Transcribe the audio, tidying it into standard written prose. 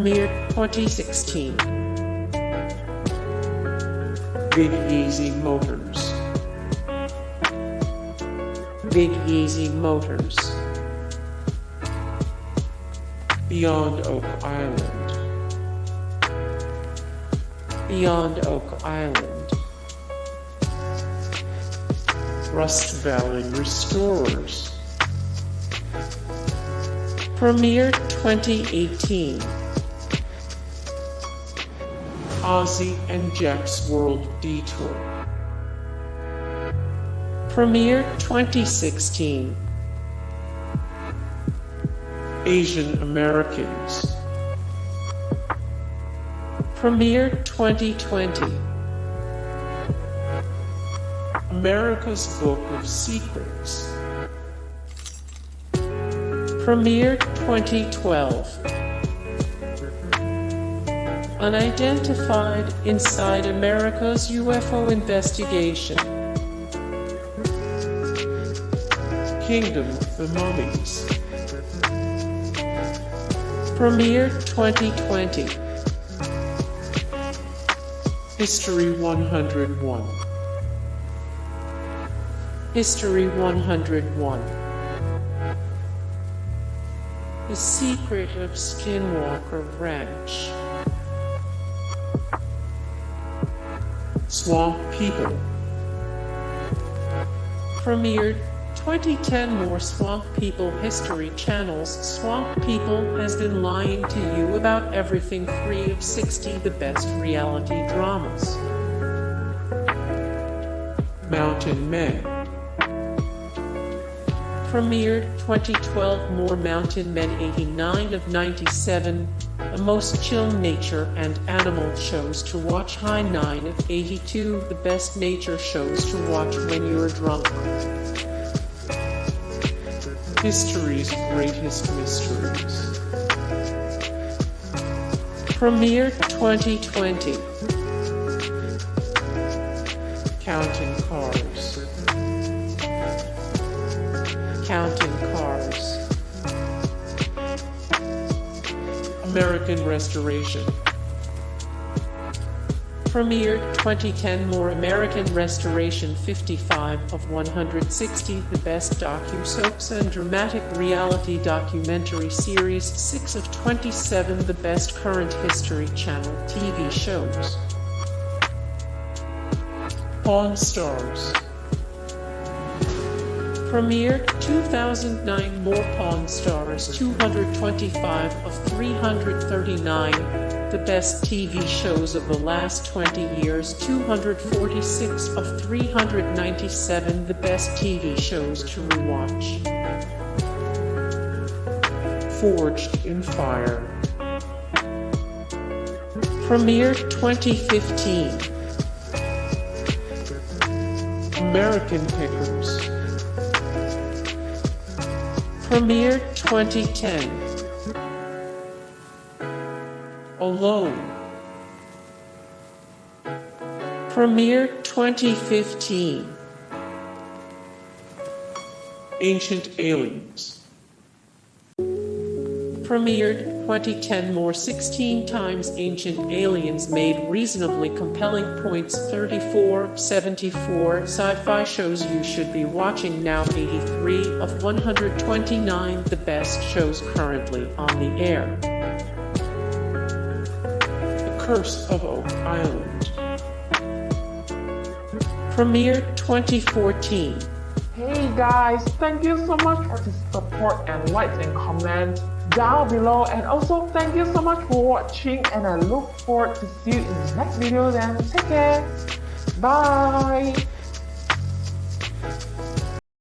Premiered 2016. Big Easy Motors. Big Easy Motors. Beyond Oak Island. Beyond Oak Island. Rust Valley Restorers. Premiered 2018. Ozzy and Jack's World Detour. Premiered 2016. Asian Americans. Premiered 2020. America's Book of Secrets. Premiered 2012. Unidentified Inside America's UFO Investigation. Kingdom of the Mummies. Premiered 2020. History 101. History 101. The Secret of Skinwalker Ranch. Swamp People. Premiered 2010. More Swamp People history channels. Swamp People has been lying to you about everything. 3 of 60 the best reality dramas. Mountain Men. Premiered 2012. More Mountain Men. 89 of 97. The most chill nature and animal shows to watch. High 9 of 82. The best nature shows to watch when you're drunk. History's Greatest Mysteries. Premiered 2020. Counting Cars. Counting Cars. American Restoration. Premiered 2010. More American Restoration. 55 of 160. The best docu-soaps and dramatic reality documentary series. 6 of 27. The best current History Channel TV shows. Pawn Stars. Premiered 2009. More Pawn Stars. 225 of 339. The best TV shows of the last 20 years. 246 of 397. The best TV shows to rewatch. Forged in Fire. Premiered 2015. American Pickers. Premiered 2010. Alone. Premiered 2015. Ancient Aliens. Premiered 2010. More 16 times Ancient Aliens made reasonably compelling points. 34, 74 sci-fi shows you should be watching now. 83 of 129 the best shows currently on the air. The Curse of Oak Island. Premiered 2014. Hey guys, thank you so much for the support and likes and comments down below, and also thank you so much for watching, and I look forward to see you in the next video. Then take care, bye.